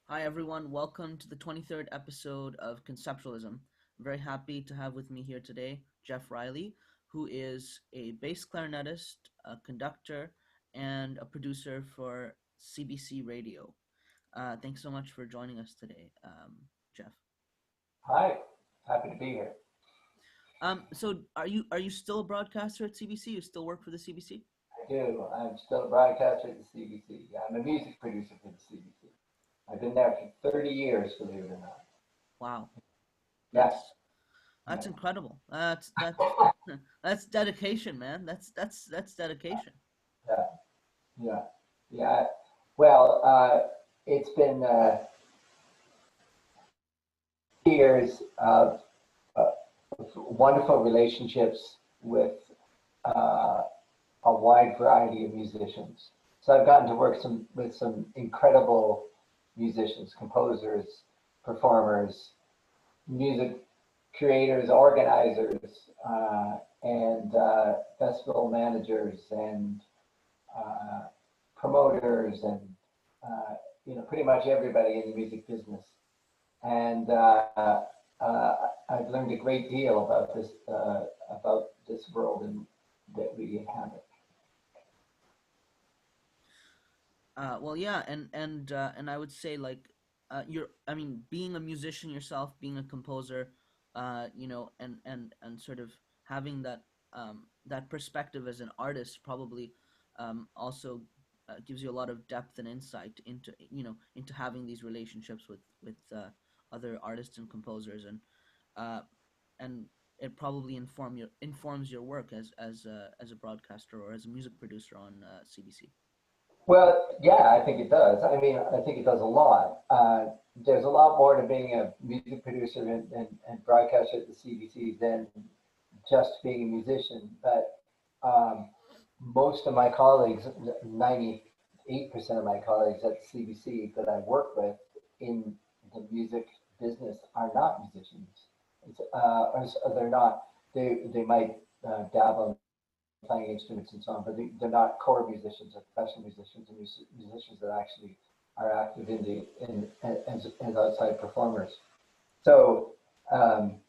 Hi, everyone. Welcome to the 23rd episode of Conceptualism. I'm very happy to have with me here today Jeff Reilly, who is a bass clarinetist, a conductor, and a producer for CBC Radio. Thanks so much for joining us today, Jeff. Hi, happy to be here. So are you still a broadcaster at CBC? You still work for the CBC? I do. I'm still a broadcaster at the CBC. I'm a music producer for the CBC. I've been there for 30 years, believe it or not. Wow, Yeah, that's yeah, incredible. That's that's dedication, man. That's dedication. yeah, yeah, yeah. Well, it's been years of uh, wonderful relationships with uh, a wide variety of musicians. So I've gotten to work with some incredible musicians, composers, performers, music creators, organizers, and festival managers and uh, promoters and pretty much everybody in the music business. And I've learned a great deal about this world and that we inhabit. Well, yeah, and I would say like I mean, being a musician yourself, being a composer, and sort of having that perspective as an artist probably also gives you a lot of depth and insight into into having these relationships with other artists and composers, uh, and it probably informs your work as a broadcaster or as a music producer on CBC. Well, yeah, I think it does. I mean, I think it does a lot. There's a lot more to being a music producer and broadcaster at the CBC than just being a musician. But most of my colleagues, 98% of my colleagues at the CBC that I work with in the music business are not musicians. Or they're not. They might dabble playing instruments and so on, but they're not core musicians or professional musicians or musicians that actually are active as outside performers. So, um,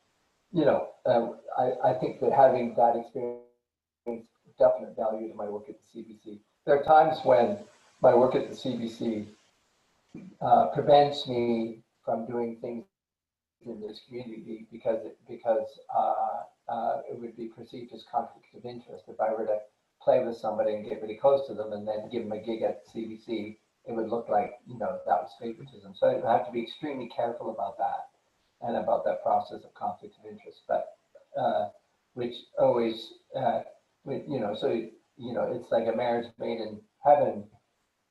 I think that having that experience definite value to my work at the CBC. There are times when my work at the CBC prevents me from doing things in this community because it would be perceived as conflict of interest if I were to play with somebody and get really close to them and then give them a gig at CBC. It would look like that was favoritism. So I have to be extremely careful about that and about that process of conflict of interest. But which always, it's like a marriage made in heaven.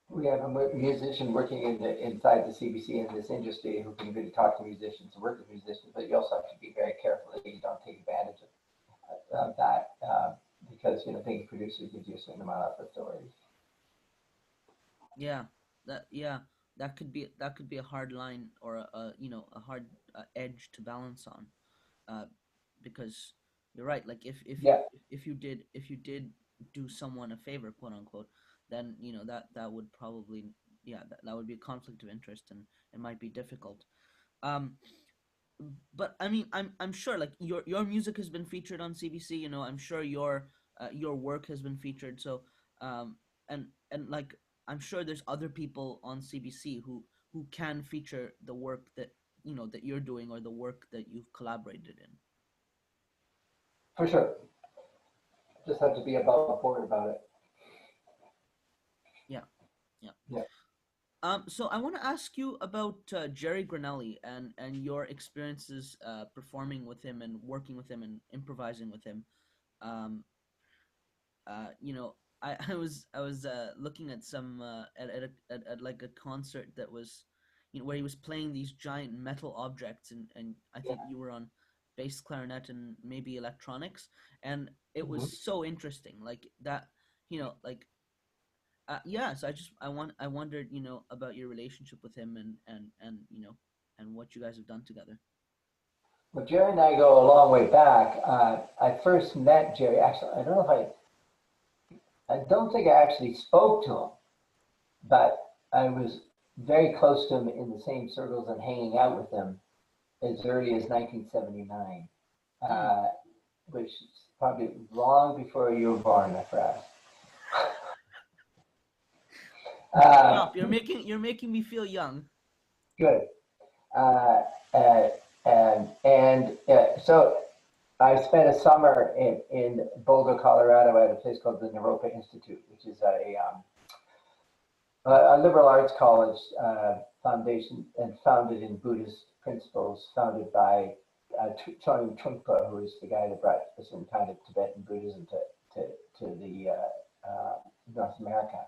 We have a musician working inside the CBC in this industry who can really talk to musicians and work with musicians, but you also have to be very careful that you don't take advantage of that because being a producer gives you a certain amount of authority. Yeah, that could be a hard line or a hard edge to balance on, uh, because you're right. Like Yeah, if you did do someone a favor, quote unquote, then that would probably, that would be a conflict of interest, and it might be difficult. Um, but I mean, I'm sure like your music has been featured on CBC. I'm sure your work has been featured. So um, and like I'm sure there's other people on CBC who can feature the work that you're doing or the work that you've collaborated in. for sure. Just have to be above board about it. Yeah, yeah. Yeah. So I want to ask you about Jerry Granelli and your experiences performing with him and working with him and improvising with him. Um, you know, I was looking at some at like a concert that was, where he was playing these giant metal objects, and I think you were on bass clarinet and maybe electronics, and it was Mhm. so interesting, like that, like yeah. So I wondered, about your relationship with him and what you guys have done together. Well, Jerry and I go a long way back. I first met Jerry. Actually, I don't think I actually spoke to him, but I was very close to him in the same circles and hanging out with him as early as 1979, Mm. uh, which is probably long before you were born, perhaps. Uh, Stop! You're making me feel young. Good. Uh, uh, so I spent a summer in Boulder, Colorado, at a place called the Naropa Institute, which is a liberal arts college foundation and founded in Buddhist principles, founded by Tony Trungpa, who is the guy that brought some kind of Tibetan Buddhism to, to the North America.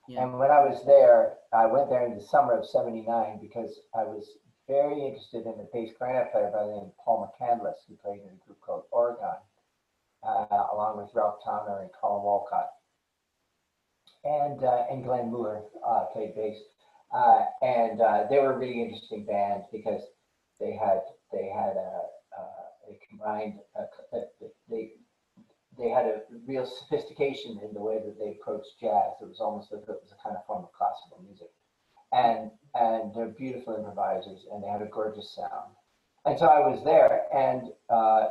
Yeah. And when I was there, I went there in the summer of '79 because I was very interested in a bass clarinet player by the name of Paul McCandless, who played in a group called Oregon, along with Ralph Towner and Colin Walcott. And Glenn Moore played bass, and they were a really interesting band because they had a combined they they had a real sophistication in the way that they approached jazz. It was almost as if it was a kind of form of classical music, and they're beautiful improvisers, and they had a gorgeous sound. And so I was there, and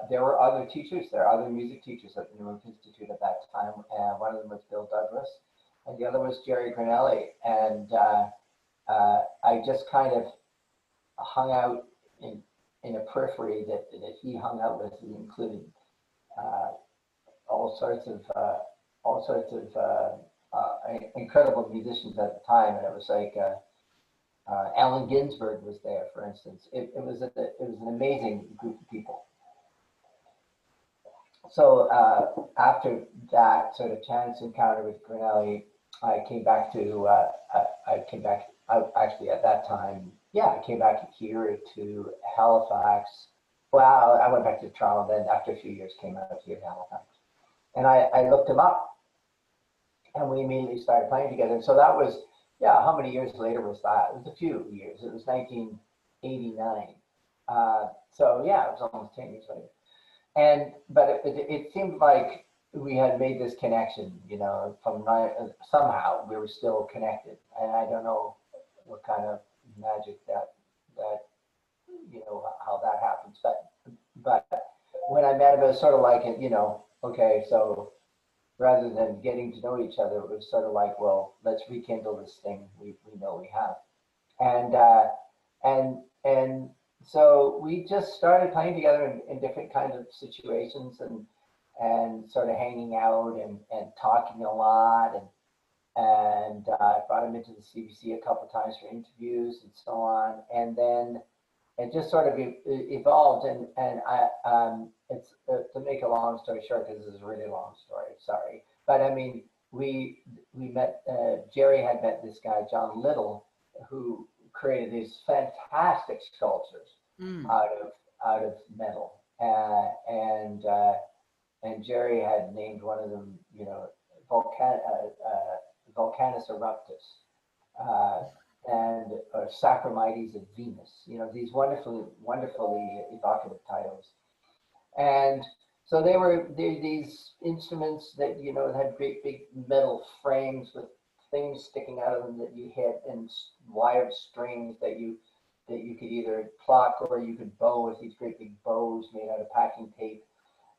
there were other teachers there, other music teachers at the New York Institute at that time. And one of them was Bill Douglas, and the other was Jerry Granelli. And I just kind of hung out in a periphery that he hung out with. He included uh, all sorts of incredible musicians at the time, and it was like Allen Ginsberg was there, for instance. It was an amazing group of people. So after that sort of chance encounter with Granelli, I came back to I came back actually at that time. Yeah, I came back here to Halifax. Well, I went back to Toronto, then after a few years came out here to Halifax. And I looked him up, and we immediately started playing together. And so that was, yeah, how many years later was that? It was a few years. It was 1989. So yeah, it was almost 10 years later. And but it seemed like we had made this connection, you know, from somehow we were still connected. And I don't know what kind of magic that you know how that happens, but when I met him, it was sort of like, you know, okay, so rather than getting to know each other, it was sort of like, well, let's rekindle this thing we know we have. And and so we just started playing together in different kinds of situations and sort of hanging out and talking a lot and I brought him into the CBC a couple of times for interviews and so on. And then it just sort of evolved. And it's to make a long story short, because this is a really long story. Sorry, but I mean, we met. Jerry had met this guy John Little, who created these fantastic sculptures Mm. out of metal, and Jerry had named one of them, you know, Volcanus eruptus, uh, and Saccharomyces of Venus. You know, these wonderfully evocative titles. And so these instruments that, you know, had great big metal frames with things sticking out of them that you hit, and wired strings that you could either pluck or you could bow with these great big bows made out of packing tape.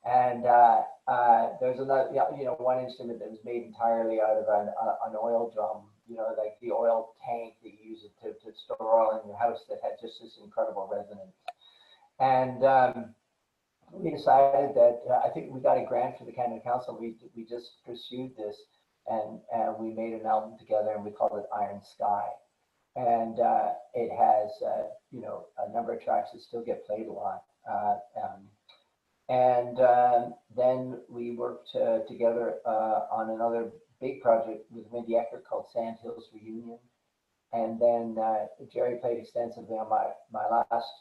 And there's another, you know, one instrument that was made entirely out of an oil drum, you know, like the oil tank that you use to store oil in your house, that had just this incredible resonance. And we decided that I think we got a grant for the Canada Council. We just pursued this, and we made an album together, and we called it Iron Sky. And it has, you know, a number of tracks that still get played a lot. And then we worked together on another big project with Wendy Eckert called Sand Hills Reunion. And then Jerry played extensively on my last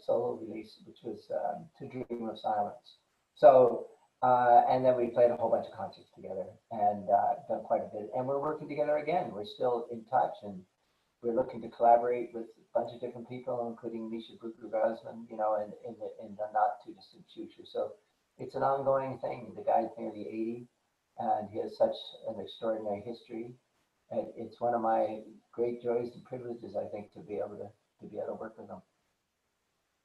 solo release, which was To Dream of Silence. So, and then we played a whole bunch of concerts together and done quite a bit. And we're working together again. We're still in touch, and we're looking to collaborate with a bunch of different people, including Misha Bucher-Guzman, you know, in the not too distant future. So it's an ongoing thing. The guy's nearly 80, and he has such an extraordinary history. it's one of my great joys and privileges, I think, to be able to work with them.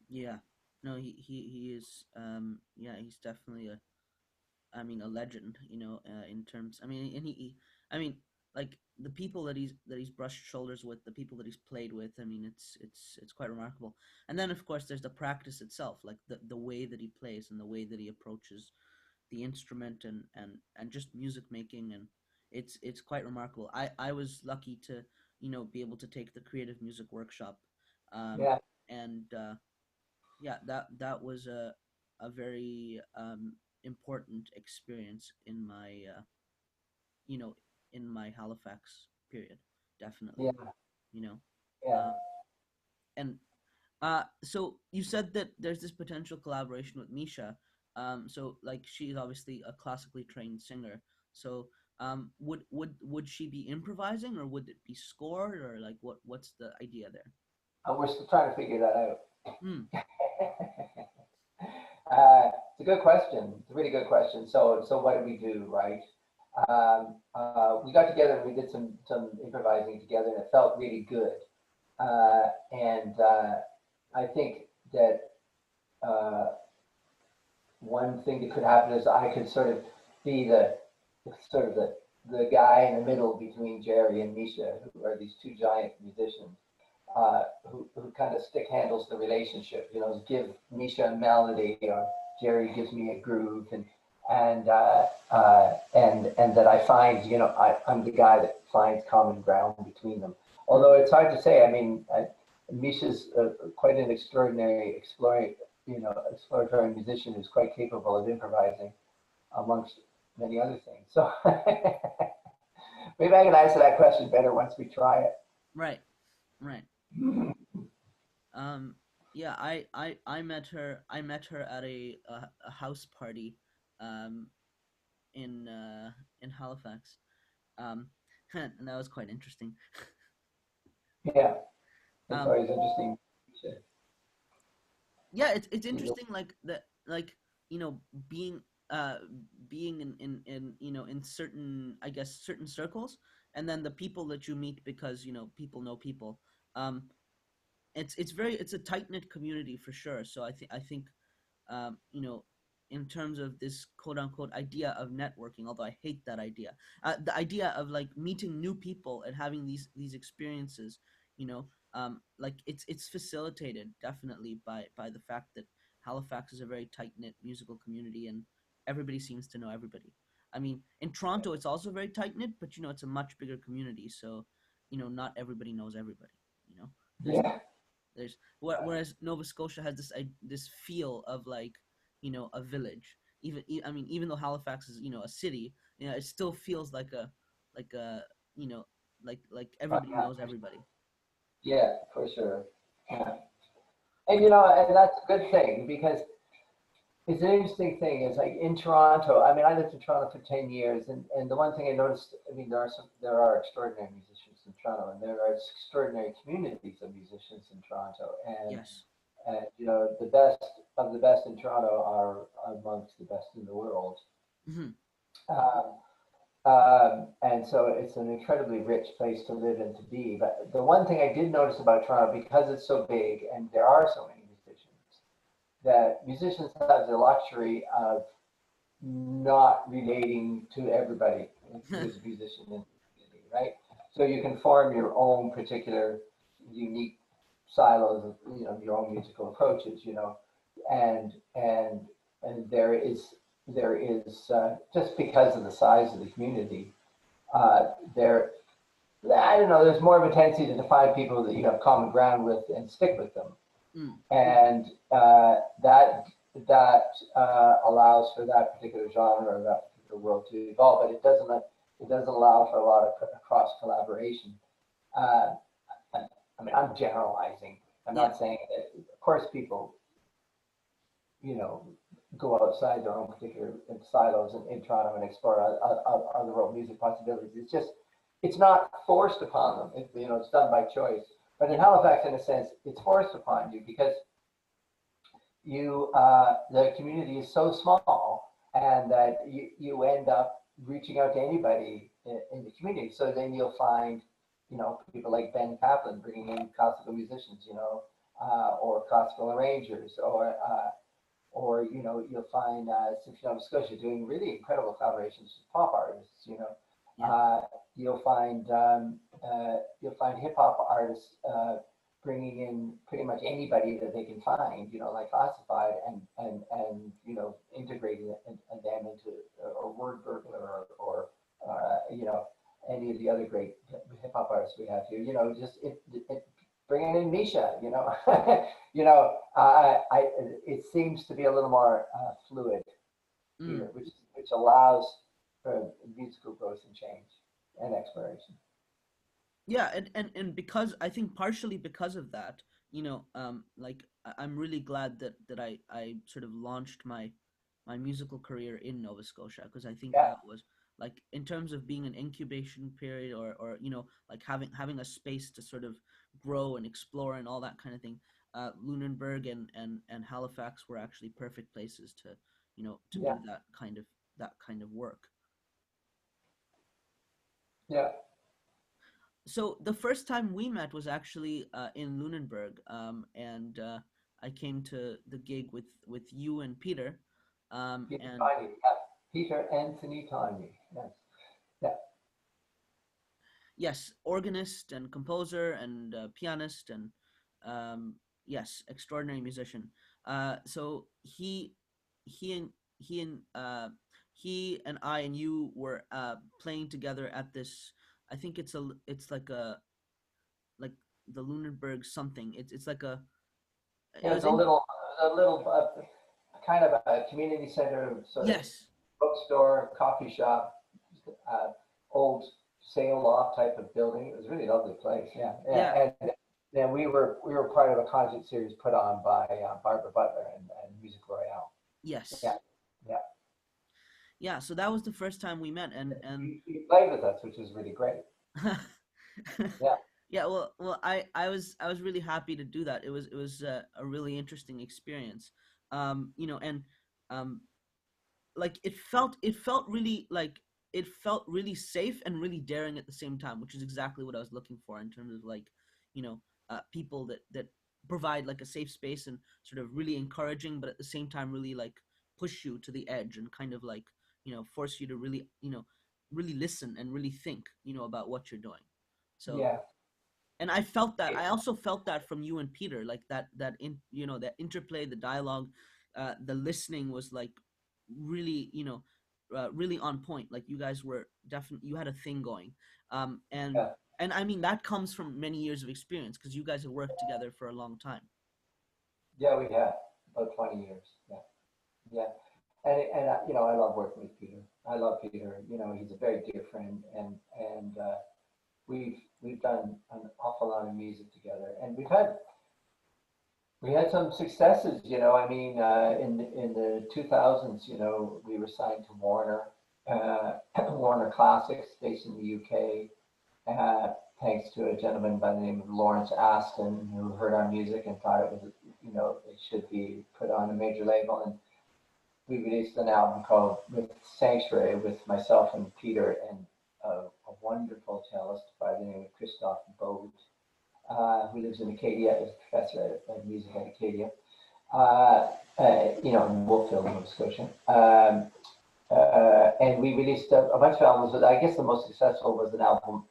Yeah. No, he is. Yeah, he's definitely a. I mean, a legend. In terms. I mean, and I mean, like the people that he's brushed shoulders with, the people that he's played with. I mean, it's quite remarkable. And then, of course, there's the practice itself, like the way that he plays and the way that he approaches the instrument and just music making, and it's quite remarkable. I was lucky to be able to take the creative music workshop, um, Yeah, and yeah, that was a very important experience in my you know in my Halifax period, definitely. yeah, you know yeah. um, and so you said that there's this potential collaboration with Misha. So like she's obviously a classically trained singer. So would she be improvising, or would it be scored, or like what's the idea there? We're still trying to figure that out. Hmm. It's a good question. It's a really good question. So what did we do, right? We got together and we did some improvising together, and it felt really good. And I think that uh, one thing that could happen is I could sort of be sort of the guy in the middle between Jerry and Misha, who are these two giant musicians, who kind of stick handles the relationship. Give Misha a melody, or Jerry gives me a groove, and that I find, I'm the guy that finds common ground between them. Hmm. Although it's hard to say. I mean, Misha's quite an extraordinary exploratory musician who's quite capable of improvising amongst many other things. So maybe I can answer that question better once we try it. Right. Right. Um, yeah, I met her. I met her at a house party, um, in in Halifax, um, and that was quite interesting. Yeah, it's Um, always interesting. yeah, it's interesting, like that, like you know, being uh being in in certain, I guess, certain circles, and then the people that you meet because people know people. Um, it's a tight knit community for sure. So I think you know, in terms of this quote unquote idea of networking, although I hate that idea, the idea of like meeting new people and having these experiences, like it's facilitated definitely by the fact that Halifax is a very tight knit musical community, and everybody seems to know everybody. I mean, in Toronto, it's also very tight knit, but it's a much bigger community, so not everybody knows everybody. You know, there's Yeah, there's whereas Nova Scotia has this feel of like a village. I mean, even though Halifax is a city, it still feels like a you know like everybody yeah, knows everybody. yeah, for sure. Yeah. And and that's a good thing because it's an interesting thing. Is like in Toronto. I mean, I lived in Toronto for 10 years, and the one thing I noticed. I mean, there are extraordinary musicians in Toronto, and there are extraordinary communities of musicians in Toronto, Yes. and the best of the best in Toronto are amongst the best in the world. Hmm. Um, and so it's an incredibly rich place to live and to be. But the one thing I did notice about Toronto, because it's so big and there are so many musicians, that musicians have the luxury of not relating to everybody who's a musician in the community, right? So you can form your own particular unique silos of your own musical approaches, and and there is just because of the size of the community, there I don't know, there's more of a tendency to find people that you have common ground with and stick with them, Mm. and that allows for that particular genre or that particular world to evolve, but it doesn't allow for a lot of cross collaboration. Uh, I mean, I'm generalizing. I'm Yeah. not saying that. Of course, people you know go outside their own particular silos in Toronto and explore other world music possibilities. It's not forced upon them. It's done by choice. But in Yeah. Halifax, in a sense, it's forced upon you because the community is so small, and that you end up reaching out to anybody in the community. So then you'll find, people like Ben Kaplan bringing in classical musicians, or classical arrangers, or you'll find Symphony Nova Scotia doing really incredible collaborations with pop artists. Yeah. You'll find hip hop artists bringing in pretty much anybody that they can find, like Classified, and integrating them into a word burglar, any of the other great hip hop artists we have here. Just bringing in Misha. It seems to be a little more fluid Mm. here, which allows for musical growth and change and exploration. Yeah, and because I think partially because of that, like I'm really glad that I sort of launched my musical career in Nova Scotia, because I think Yeah, that was like, in terms of being an incubation period, or like having a space to sort of grow and explore and all that kind of thing. Lunenburg and Halifax were actually perfect places to yeah, do that kind of work. yeah. So the first time we met was actually in Lunenburg, and I came to the gig with you and Peter, Peter and Tiny, yeah. Peter Anthony Tiny, yes, yeah, yes, organist and composer and pianist, and yes, extraordinary musician. So he and he and he and I and you were playing together at this. I think it's like the Lunenburg something. It's like a it yeah. was It's in a little kind of a community center, sort of yes, bookstore, coffee shop, uh, old sail loft type of building. It was a really lovely place. Yeah, yeah. yeah, And then we were part of a concert series put on by Barbara Butler and Music Royale. Yeah, yes, yeah. yeah. So that was the first time we met, and He played with us, which was really great. Yeah, yeah. Well, I was really happy to do that. It was a really interesting experience. And um, like it felt really like it felt really safe and really daring at the same time, which is exactly what I was looking for in terms of like, people that provide like a safe space and sort of really encouraging, but at the same time really like push you to the edge and kind of like, force you to really, really listen and really think, about what you're doing. So, yeah, and I felt that. I also felt that from you and Peter, like that interplay, the dialogue, the listening was like really, really on point. Like you guys were definitely, you had a thing going, um, and yeah, and I mean that comes from many years of experience, because you guys have worked together for a long time. yeah. We had about 20 years. Yeah, yeah. And I love working with Peter. I love Peter. He's a very dear friend, and we've done an awful lot of music together, and we had some successes. I mean, in the 2000s, we were signed to Warner, Warner Classics, based in the UK, uh, thanks to a gentleman by the name of Lawrence Aston, who heard our music and thought it should be put on a major label. And we released an album called with Sanctuary with myself and Peter and a wonderful cellist by the name of Christophe Bode, who lives in Acadia, is a professor of music at Acadia, in Wolfville, Nova Scotia. And we released a bunch of albums, but I guess the most successful was an album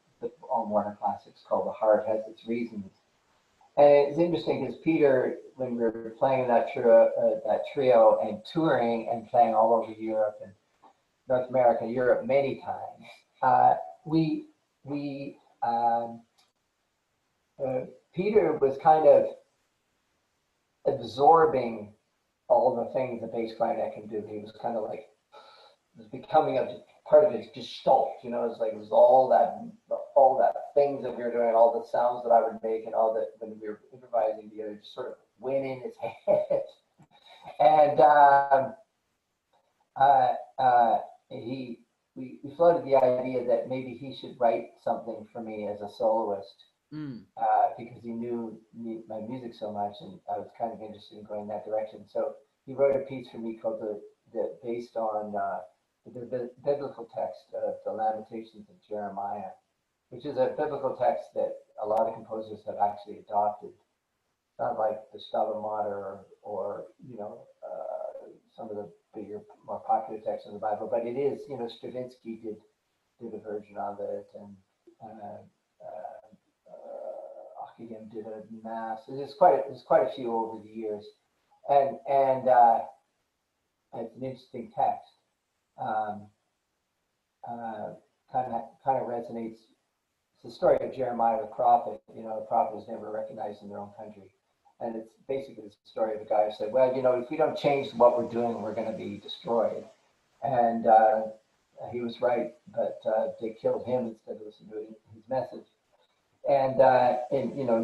on Warner Classics called The Heart Has Its Reasons. And it's interesting because Peter, when we were playing that trio and touring and playing all over Europe and North America, Europe many times, we we uh, Peter was kind of absorbing all the things the bass clarinet can do. He was kind of like it was becoming a part of his gestalt. It's like it was all that things that we were doing, all the sounds that I would make, and all that when we were improvising together, just sort of went in his head. And uh, uh, he we floated the idea that maybe he should write something for me as a soloist, Mm. because he knew my music so much, and I was kind of interested in going that direction. So he wrote a piece for me called based on the biblical text of the Lamentations of Jeremiah, which is a biblical text that a lot of composers have actually adopted. Not like the Stabat Mater or some of the bigger, more popular texts in the Bible, but it is, Stravinsky did a version of it, and uh, Ockeghem did a mass. There's quite a few over the years, and it's an interesting text. Um, kind of resonates. It's the story of Jeremiah the prophet. The prophet is never recognized in their own country, and it's basically the story of a guy who said, "Well, if we don't change what we're doing, we're going to be destroyed." And he was right, but they killed him instead of listening to his message. And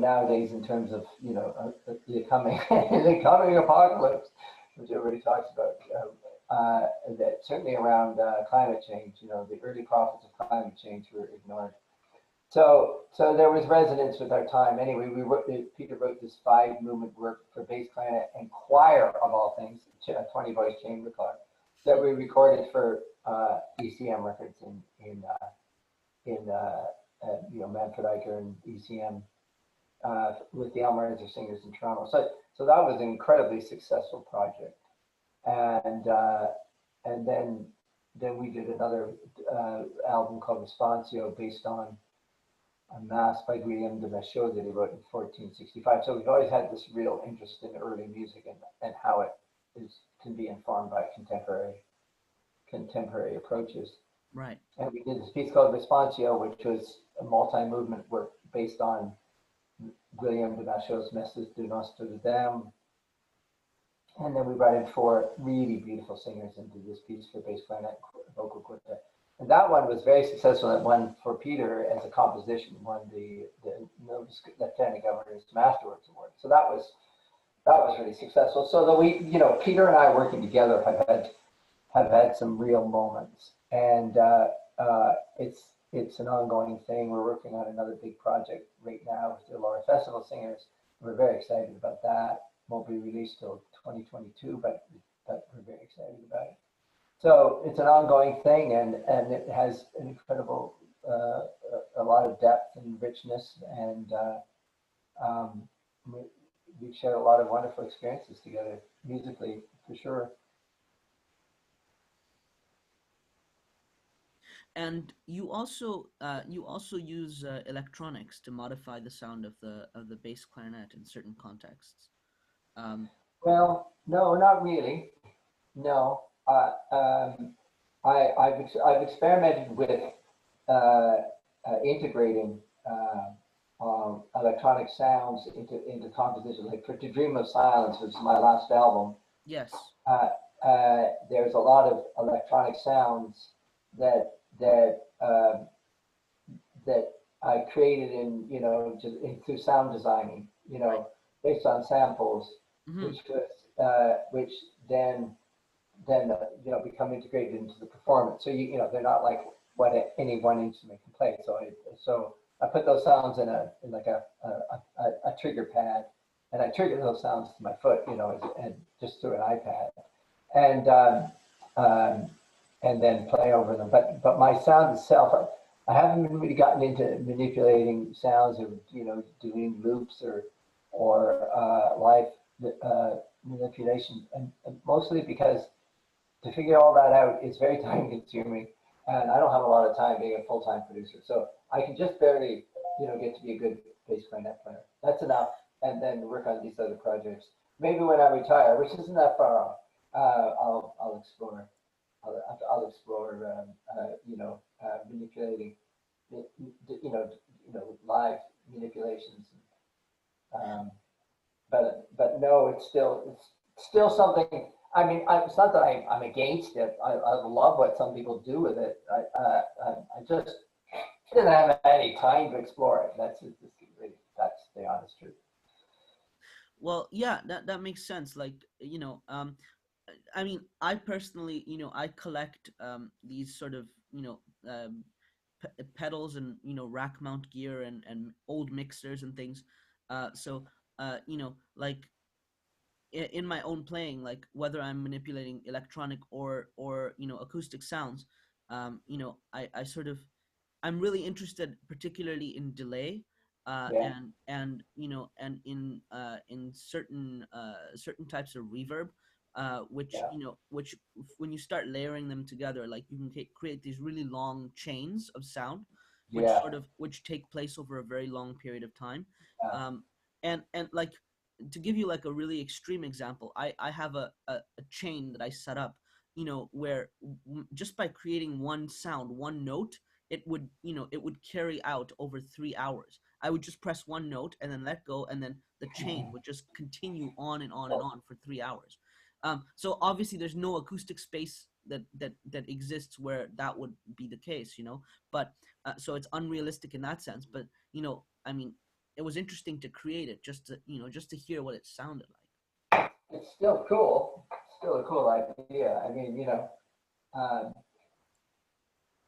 nowadays, in terms of the coming the coming apocalypse, which everybody talks about, that certainly around climate change, the early prophets of climate change were ignored. So there was resonance with our time. Anyway, Peter wrote this 5-movement work for bass clarinet and choir of all things, a 20-voice chamber choir that we recorded for ECM records in Manfred Eicher and ECM with the Almaranzer Singers in Toronto. So that was an incredibly successful project, and then we did another album called Responsio based on a mass by Guillaume de Machaut that he wrote in 1465. So we've always had this real interest in early music and how it can be informed by contemporary approaches. Right. And we did this piece called Responsio, which was a multi-movement work based on Guillaume de Machaut's Message de Notre Dame. And then we brought in 4 really beautiful singers into this piece for bass clarinet vocal quartet. And that one was very successful. It won for Peter as a composition, won the Lieutenant Governor's Masterworks Award. So that was really successful. So that Peter and I working together have had some real moments, and it's an ongoing thing. We're working on another big project right now with the Laura Festival Singers. We're very excited about that. Won't be released till 2022, but we're very excited about it. So it's an ongoing thing, and it has an incredible, a lot of depth and richness, and we've shared a lot of wonderful experiences together musically, for sure. And you also use electronics to modify the sound of the bass clarinet in certain contexts. Um, Well, no, not really. No, I've experimented with integrating electronic sounds into composition. Like for To Dream of Silence, which is my last album, yes. uh, there's a lot of electronic sounds that that that I created through sound designing, Right. based on samples, Hmm. which then become integrated into the performance. So they're not like what any one instrument can play. So I put those sounds in like a trigger pad, and I trigger those sounds to my foot, and just through an iPad, and um, and then play over them. But my sound itself, I haven't really gotten into manipulating sounds or doing loops or live manipulation, and mostly because to figure all that out is very time consuming, and I don't have a lot of time being a full time producer. So I can just barely, get to be a good bass clarinet player. That's enough, and then work on these other projects. Maybe when I retire, which isn't that far off, I'll explore. I'll explore, manipulating, live manipulations. Um, but no, it's still something. I mean, it's not that I'm against it. I love what some people do with it. I just didn't have any time to explore it. That's the honest truth. Well, yeah, that makes sense. Like, I mean, I personally, I collect these sort of, pedals and rack mount gear and old mixers and things. So like in my own playing, like whether I'm manipulating electronic or acoustic sounds, I sort of, I'm really interested, particularly in delay, Yeah, and in certain types of reverb, which yeah, which when you start layering them together, like you can create these really long chains of sound, yeah, which take place over a very long period of time, yeah. um, and like, to give you like a really extreme example, I have a chain that I set up, where just by creating one sound, one note, it would carry out over 3 hours. I would just press one note and then let go, and then the chain would just continue on and on and on for 3 hours. So obviously there's no acoustic space that exists where that would be the case, but so it's unrealistic in that sense. But I mean, it was interesting to create it, just to hear what it sounded like. It's still cool. Still a cool idea. I mean, um,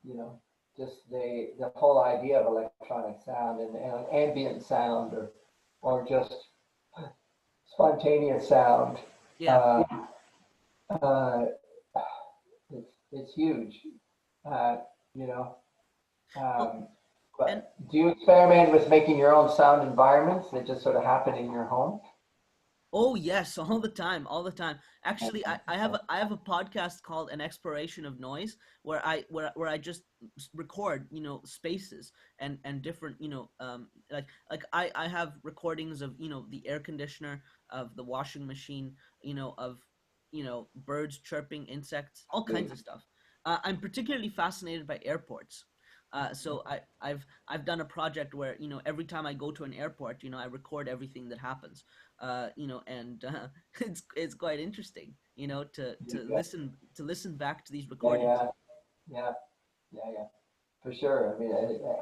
you know, just the whole idea of electronic sound and ambient sound or just spontaneous sound. Yeah. Uh, uh, it's huge. Uh, you know, Well, um, and but do you experiment with making your own sound environments that just sort of happen in your home? oh yes, all the time, all the time. Actually, I have a podcast called An Exploration of Noise, where I just record, spaces and different, like I have recordings of, the air conditioner, of the washing machine, of birds chirping, insects, all kinds of stuff. I'm particularly fascinated by airports. So I've done a project where, every time I go to an airport, I record everything that happens, and it's quite interesting, Yeah, to listen back to these yeah, recordings. yeah, yeah, yeah. For sure. I mean,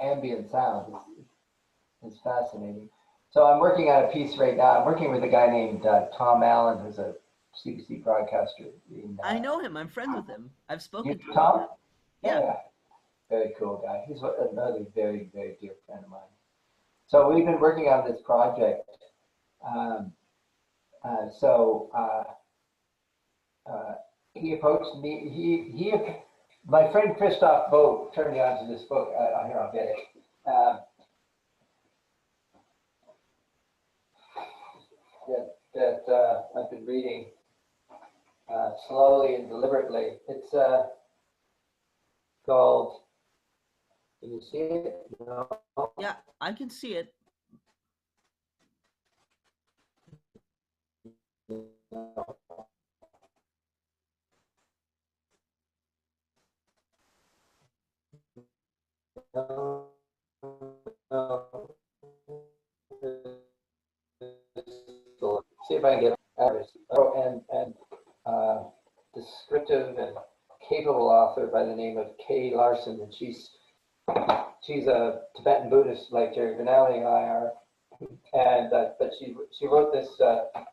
ambient sound is fascinating. So I'm working on a piece right now. I'm working with a guy named Tom Allen, who's a CBC broadcaster. I know him. I'm friends with him. I've You spoken to know him. Tom? Yeah, Yeah. yeah. Very cool guy. He's another very, very dear friend of mine. So we've been working on this project. Um, so uh, he approached me. My friend Christoph Boat turned me on to this book. Here, I'll get it. That I've been reading slowly and deliberately. It's called. Can you see it? No. Yeah, I can see it. No, no. See if I can get others. Oh, and uh, descriptive and capable author by the name of Kay Larson, and she's a Tibetan Buddhist like Jerry Benelli and I are, and but she wrote this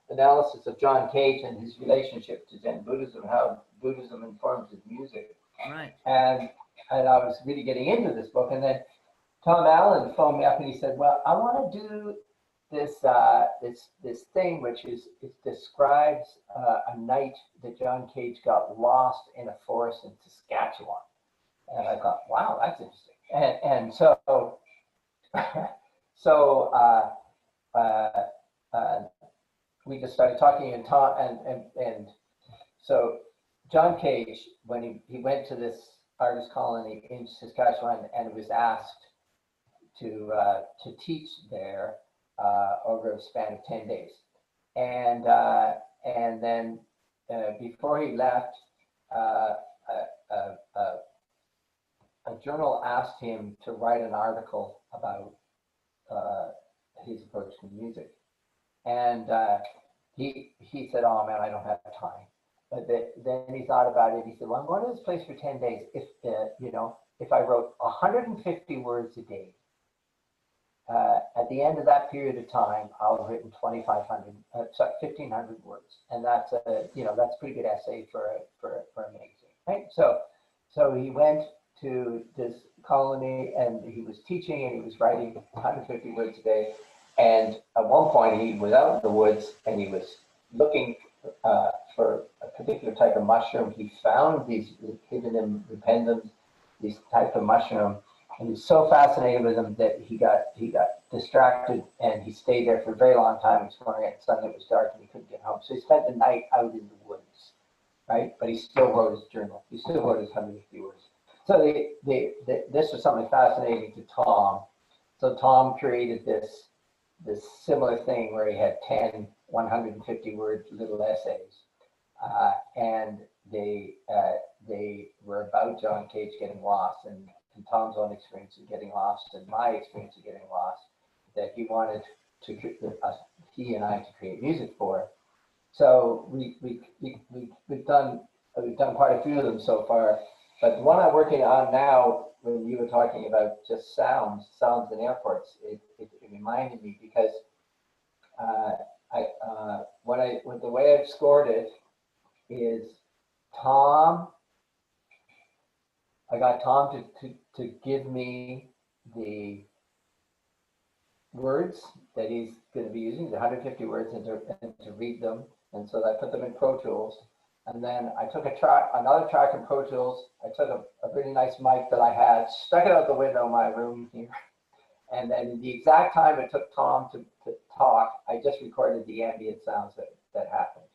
analysis of John Cage and his relationship to Zen Buddhism, how Buddhism informs his music, Right. and I was really getting into this book, and then Tom Allen phoned me up and he said, "Well, I want to do this thing which is it describes a night that John Cage got lost in a forest in Saskatchewan." And I thought, "Wow, that's interesting." And so so uh, uh, we just started talking and talk and so John Cage, when he went to this artist colony in Saskatchewan and was asked to teach there over a span of 10 days, and then before he left, uh, a journal asked him to write an article about uh, his approach to music, and he said, "Oh man, I don't have time." But then he thought about it. He said, "Well, I'm going to this place for 10 days. If I wrote 150 words a day, at the end of that period of time, I'll have written 2,500, 1,500 words, and that's a pretty good essay for a magazine, right?" So he went to this colony, and he was teaching, and he was writing 150 words a day. And at one point, he was out in the woods, and he was looking for a particular type of mushroom. He found these hidden in rependums, these type of mushroom, and he was so fascinated with them that he got distracted and he stayed there for a very long time exploring it. Suddenly it was dark and he couldn't get home, so he spent the night out in the woods, right? But he still wrote his journal. He still wrote his 150 words. So this was something fascinating to Tom. So Tom created this similar thing where he had 10 150 word little essays, and they were about John Cage getting lost, and Tom's own experience of getting lost and my experience of getting lost, that he wanted to he and I to create music for. So we've done quite a few of them so far, but the one I'm working on now, when you were talking about just sounds in airports, it reminded me because uh, when the way I've scored it is Tom. I got Tom to give me the words that he's going to be using, the 150 words, and to read them. And so I put them in Pro Tools. And then I took another track in Pro Tools. I took a really nice mic that I had, stuck it out the window in my room here. And then the exact time it took Tom to talk, I just recorded the ambient sounds that happened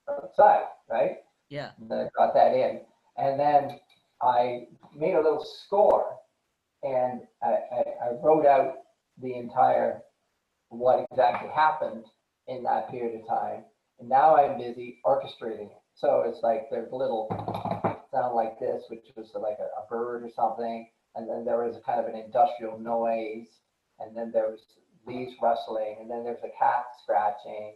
outside, right? Yeah. And then I got that in. And then I made a little score, and I wrote out the entire what exactly happened in that period of time. And now I'm busy orchestrating it. So it's like there's a little sound like this, which was like a bird or something. And then there was a kind of an industrial noise. And then there was leaves rustling. And then there's a cat scratching.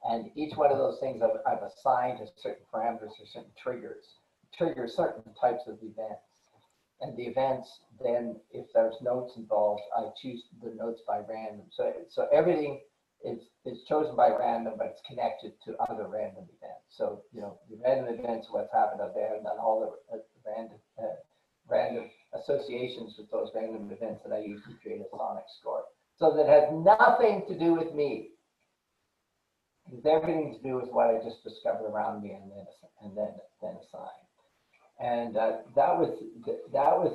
And each one of those things I've assigned to certain parameters or certain triggers certain types of events. And the events, then, if there's notes involved, I choose the notes by random. So everything is chosen by random, but it's connected to other random events. So, you know, the random events, what's happened out there, and then all the random associations with those random events that I use to create a sonic score. So that has nothing to do with me. It's everything to do with what I just discovered around me and then assign. And that was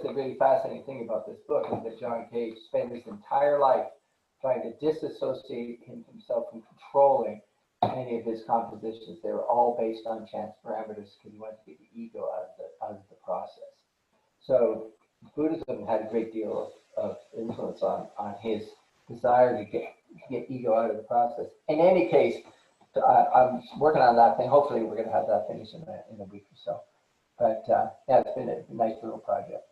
the really fascinating thing about this book, is that John Cage spent his entire life trying to disassociate himself from controlling any of his compositions. They were all based on chance parameters because he wanted to get the ego out of the process. So Buddhism had a great deal of influence on his desire to get ego out of the process. In any case, I'm working on that thing. Hopefully, we're going to have that finished in a week or so. But yeah, it's been a nice little project.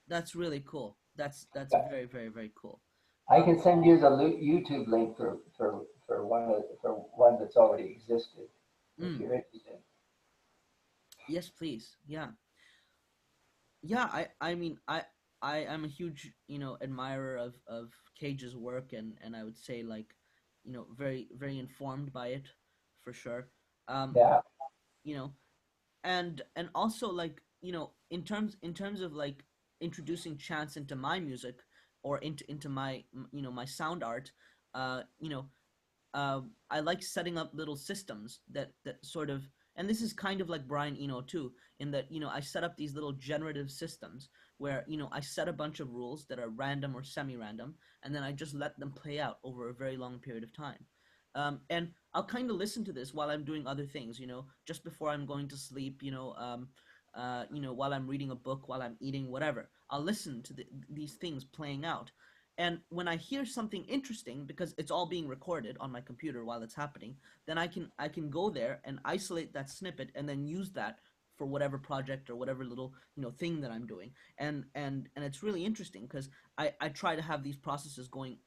That's really cool. That's Yeah. very, very, very cool. I can send you the YouTube link for one that's already existed if Mm, you're interested. yes, please. Yeah. Yeah, I mean, I am a huge, admirer of Cage's work, and I would say, like, very, very informed by it, for sure. Um, Yeah, you know, and also, like, in terms of, like, introducing chants into my music, or into my, my sound art. uh you know I like setting up little systems that sort of, and this is kind of like Brian Eno too, in that, I set up these little generative systems where, I set a bunch of rules that are random or semi-random, and then I just let them play out over a very long period of time. And I'll kind of listen to this while I'm doing other things, just before I'm going to sleep, while I'm reading a book, while I'm eating, whatever. I'll listen to these things playing out, and when I hear something interesting, because it's all being recorded on my computer while it's happening, then I can go there and isolate that snippet and then use that for whatever project or whatever little, thing that I'm doing. And it's really interesting because I try to have these processes going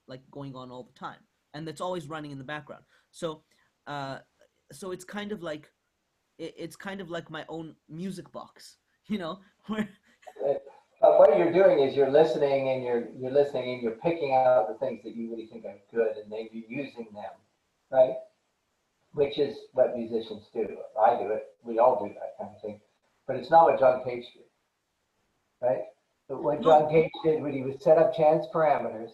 on all the time, and that's always running in the background. So uh so it's kind of like my own music box, where but what you're doing is you're listening and you're listening and you're picking out the things that you really think are good, and then you're using them, right? Which is what musicians do. I do it. We all do that kind of thing. But it's not what John Cage did, right? But what no. John Cage did, when he would set up chance parameters,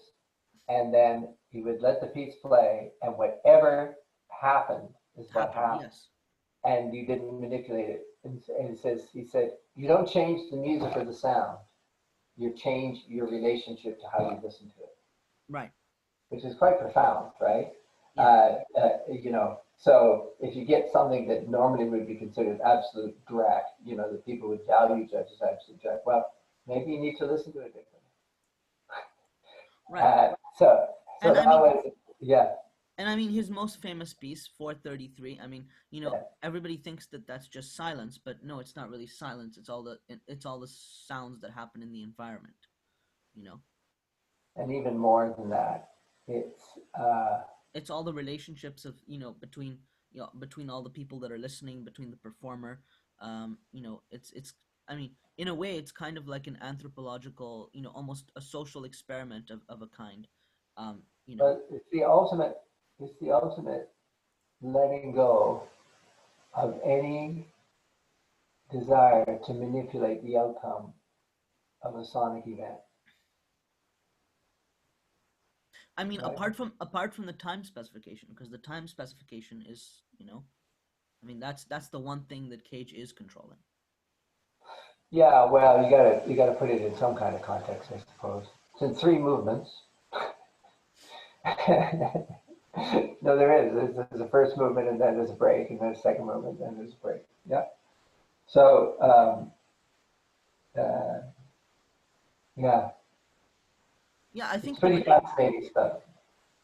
and then he would let the piece play, and whatever happened, is what happened. happened, Yes. and you didn't manipulate it. And he said, you don't change the music or the sound. You change your relationship to how you listen to it, Right. which is quite profound, right? Yeah. So if you get something that normally would be considered absolute dreck, that people would value judge as absolute dreck, well, maybe you need to listen to it differently. Right. Uh, so, so And that I mean, was, yeah, his most famous piece, 433. I mean, yeah, everybody thinks that that's just silence, but no, it's not really silence. It's all the sounds that happen in the environment. You know, and even more than that, it's it's all the relationships of between between all the people that are listening, between the performer. It's I mean, in a way, it's kind of like an anthropological, almost a social experiment of a kind. Um, you know, but it's the ultimate letting go of any desire to manipulate the outcome of a sonic event, I mean, right? apart from the time specification, because the time specification is, I mean, that's the one thing that Cage is controlling. Yeah, well, you gotta put it in some kind of context, I suppose. It's in three movements. No, there is. There's a first movement, and then there's a break, and then a second movement, and then there's a break. Yeah. So, uh, yeah, Yeah, I it's think pretty fascinating stuff.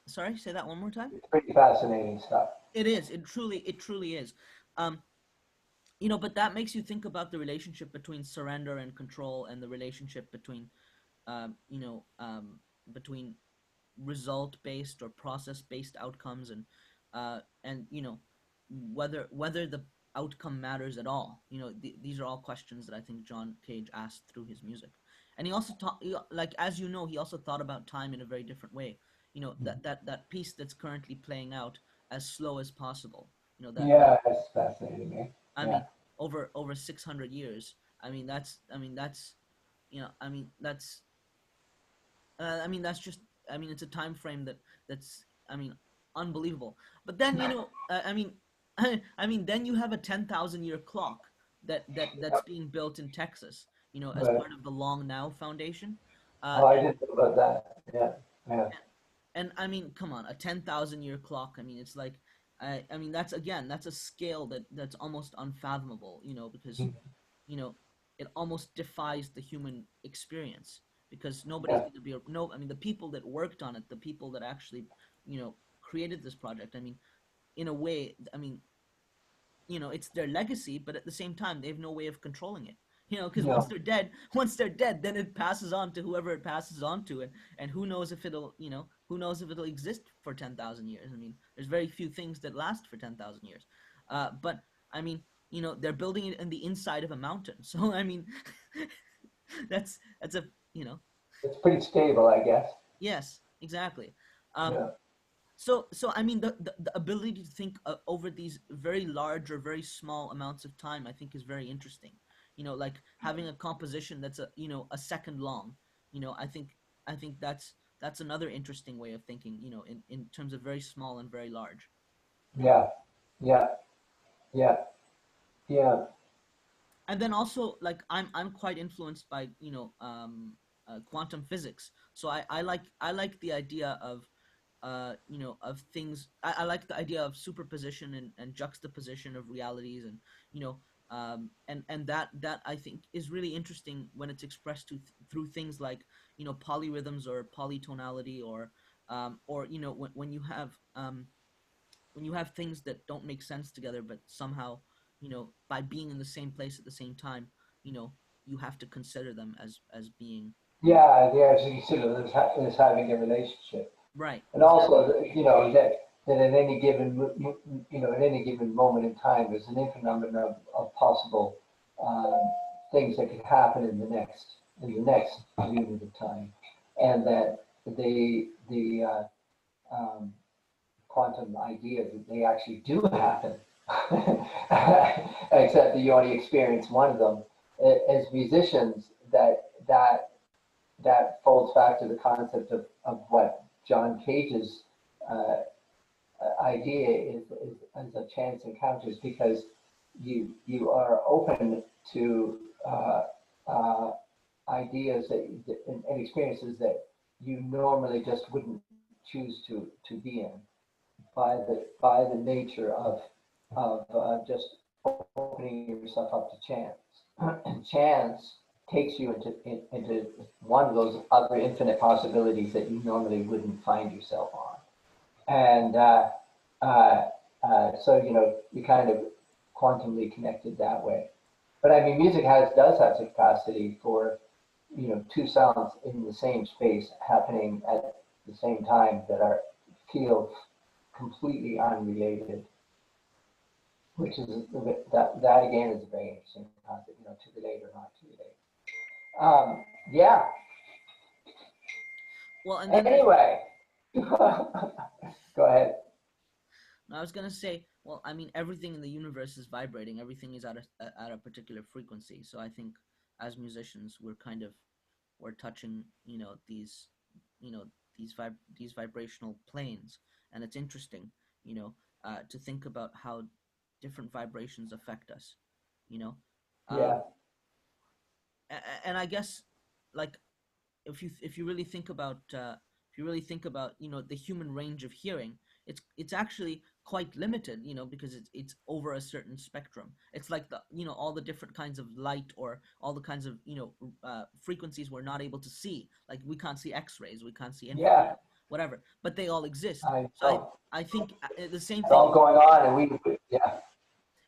sorry, say that one more time. It's pretty fascinating stuff. It is. It truly is. Um, but that makes you think about the relationship between surrender and control, and the relationship between, um, you know, um, between result based or process based outcomes, and whether the outcome matters at all. These are all questions that I think John Cage asked through his music. And he also taught, like, as he also thought about time in a very different way. That piece that's currently playing out, as slow as possible, that Yeah, that's fascinating, eh? I Yeah, mean, over 600 years. That's I mean that's just, it's a time frame that's, I mean, unbelievable. But then, then you have a 10,000 year clock that's being built in Texas, as but part of the Long Now Foundation. oh, I And didn't know about that. Yeah, yeah, I mean, come on, a 10,000 year clock. I mean, it's like, that's, again, that's a scale that's almost unfathomable, because you know it almost defies the human experience, because nobody's yeah, going to be no, I mean, the people that worked on it, the people that actually, created this project, I mean, in a way, I mean, it's their legacy, but at the same time, they have no way of controlling it. Because once no, they're dead, then it passes on to whoever it passes on to, and who knows if it'll exist for 10,000 years. I mean, there's very few things that last for 10,000 years. But I mean, they're building it in the inside of a mountain, so I mean, that's a it's pretty stable, I guess. yes, exactly. Um, Yeah, so I mean, the ability to think, over these very large or very small amounts of time, I think, is very interesting. Like having a composition that's a second long. I think that's another interesting way of thinking. In terms of very small and very large. yeah, yeah, yeah, yeah, And then also, like, I'm quite influenced by quantum physics. So I like the idea of things. I like the idea of superposition and juxtaposition of realities, and that I think is really interesting when it's expressed through things like polyrhythms or polytonality, or when you have things that don't make sense together, but somehow, by being in the same place at the same time, you know you have to consider them as being, yeah. They actually consider them as having a relationship. right, And exactly. also, that at any given, at any given moment in time, there's an infinite number of possible um, things that could happen in the next unit of time, and that the quantum ideas that they actually do happen, except that you only experience one of them. As musicians, that folds back to the concept of what John Cage's uh, idea is a chance encounters because you are open to ideas and experiences that you normally just wouldn't choose to be in by the nature of just opening yourself up to chance. And chance takes you into one of those other infinite possibilities that you normally wouldn't find yourself on. And so, you kind of quantumly connected that way. But I mean, music does have the capacity for, two sounds in the same space happening at the same time that feel completely unrelated, which is that again is a very interesting concept, to relate or not to relate. Yeah. Well, and then anyway, go ahead. I was gonna say, well, I mean, everything in the universe is vibrating. Everything is at a particular frequency. So I think as musicians, we're touching, these, you know, these vibrational planes, and it's interesting, to think about how different vibrations affect us. You know, Yeah. um, and I guess, like, if you really think about the human range of hearing, it's actually quite limited, because it's over a certain spectrum. It's like all the different kinds of light, or all the kinds of frequencies we're not able to see. Like, we can't see X-rays, we can't see Yeah. infrared, whatever, but they all exist. I So know. I think the same It's thing. all going on, and yeah.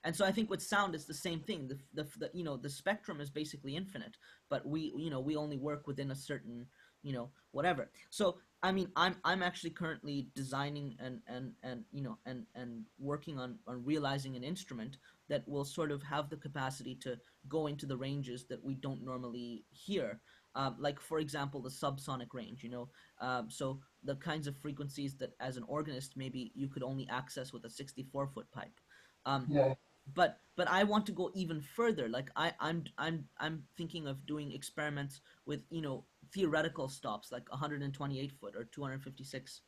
And so I think with sound, it's the same thing. The spectrum is basically infinite, but we only work within a certain, whatever. So I mean, I'm actually currently designing and working on realizing an instrument that will sort of have the capacity to go into the ranges that we don't normally hear. Like, for example, the subsonic range. So the kinds of frequencies that, as an organist, maybe you could only access with a 64-foot pipe. Um, Yeah. but I want to go even further. Like, I'm thinking of doing experiments with, theoretical stops, like 128 foot or 256,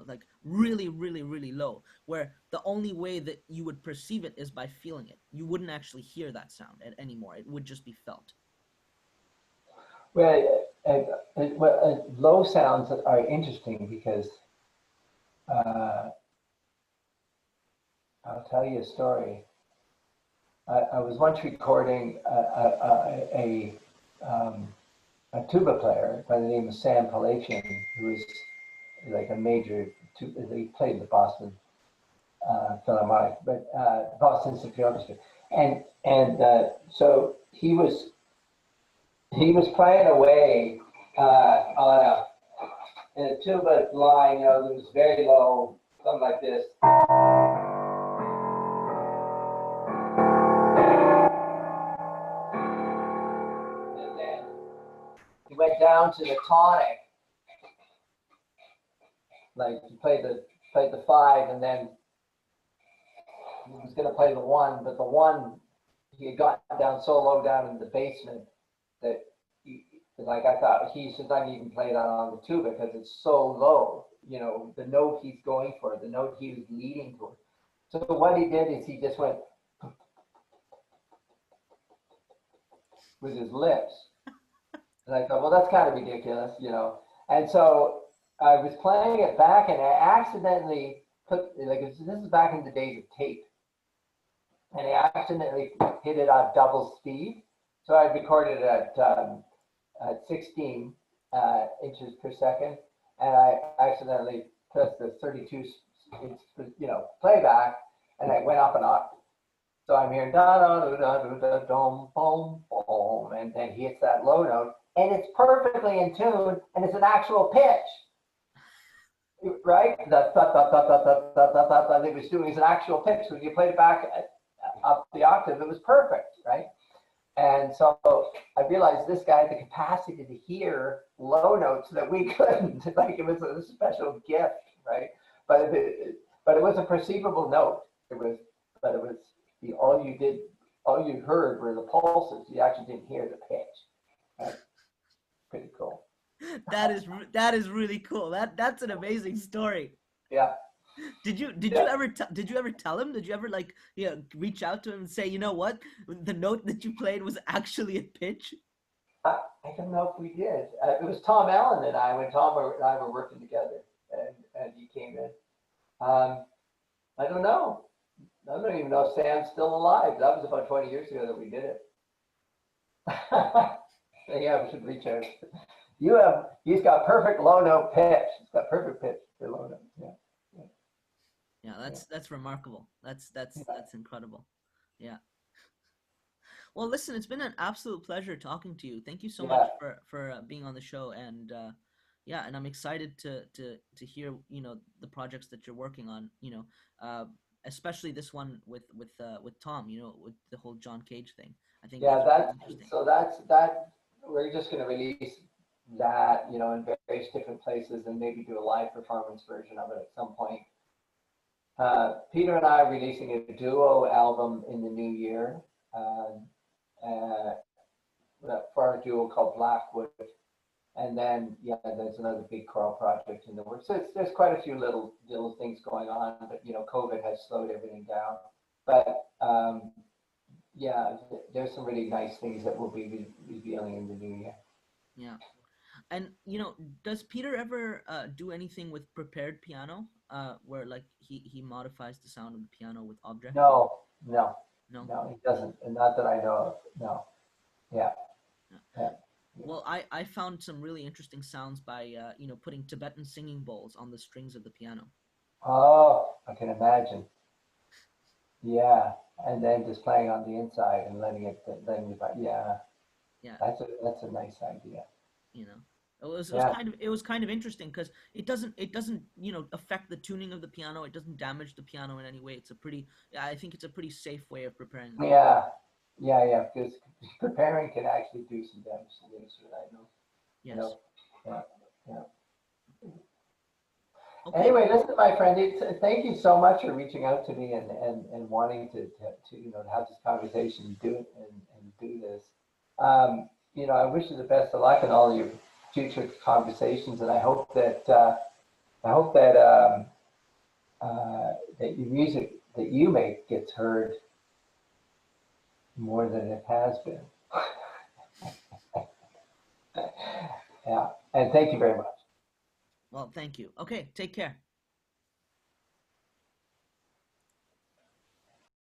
like really, really, really low, where the only way that you would perceive it is by feeling it. You wouldn't actually hear that sound anymore. It would just be felt. Low sounds are interesting because I'll tell you a story. I was once recording a tuba player by the name of Sam Palachian, who was like a major he played the Boston Philharmonic, but Boston Symphony Orchestra, and so he was playing away in a tuba line, that was very low, something like this. And then he went down to the tonic, like he played the 5, and then he was going to play the 1, but the 1, he had gotten down so low down in the basement that like I thought, he says, I even play that on the tuba because it's so low, the note he's going for, the note he was leading toward. So what he did is he just went with his lips. And I thought, well, that's kind of ridiculous, And so I was playing it back, and I accidentally this is back in the days of tape. And I accidentally hit it at double speed. So I recorded it at 16 inches per second, and I accidentally pressed the 32 playback, and I went up an octave. So I'm hearing da da da da da da dum boom boom, and then he hits that low note, and it's perfectly in tune, and it's an actual pitch, right? That it was doing is an actual pitch. When you played it back up the octave, it was perfect, right? And so I realized this guy had the capacity to hear low notes that we couldn't. Like, it was a special gift, right? But it was a perceivable note. All you heard were the pulses. You actually didn't hear the pitch. Right? Pretty cool. That is really cool. That's an amazing story. Yeah. Yeah. did you ever tell him? Did you ever like reach out to him and say, you know what, the note that you played was actually a pitch? I don't know if we did. It was Tom Allen and I when and I were working together, and he came in. Um, I don't know. I don't even know if Sam's still alive. That was about 20 years ago that we did it. Yeah, we should reach out. He's got perfect low note pitch. He's got perfect pitch for low note. Yeah, Yeah, yeah, that's remarkable. yeah, That's incredible. Yeah. Well, listen, it's been an absolute pleasure talking to you. Thank you so much yeah, for being on the show, and yeah, and I'm excited to hear the projects that you're working on. Uh, especially this one with Tom. With the whole John Cage thing. I think yeah. that's really interesting. That's that. We're just going to release that, in various different places, and maybe do a live performance version of it at some point. Peter and I are releasing a duo album in the new year, uh, uh, for our duo called Blackwood. And then, yeah, there's another big choral project in the works. So there's quite a few little things going on, but COVID has slowed everything down. But yeah, there's some really nice things that we'll be revealing in the new year. Yeah. And does Peter ever do anything with prepared piano, where like he modifies the sound of the piano with objects? No, no, No. no, he doesn't, and not that I know of. No, yeah, Yeah. yeah, yeah. Well, I found some really interesting sounds by putting Tibetan singing bowls on the strings of the piano. Oh, I can imagine. Yeah, and then just playing on the inside and letting it, yeah, Yeah, that's a nice idea. you know. It was Yeah, kind of interesting because it doesn't affect the tuning of the piano. It doesn't damage the piano in any way. Yeah, I think it's a pretty safe way of preparing the piano. yeah, yeah. Because preparing can actually do some damage to the instrument. I know. You Yes. know. Yeah, yeah. Okay. Anyway, listen, my friend. Thank you so much for reaching out to me and wanting to to have this conversation and do this. I wish you the best of luck in all your future conversations, and I hope that your music that you make gets heard more than it has been. Yeah, and thank you very much. Well, thank you. Okay, take care.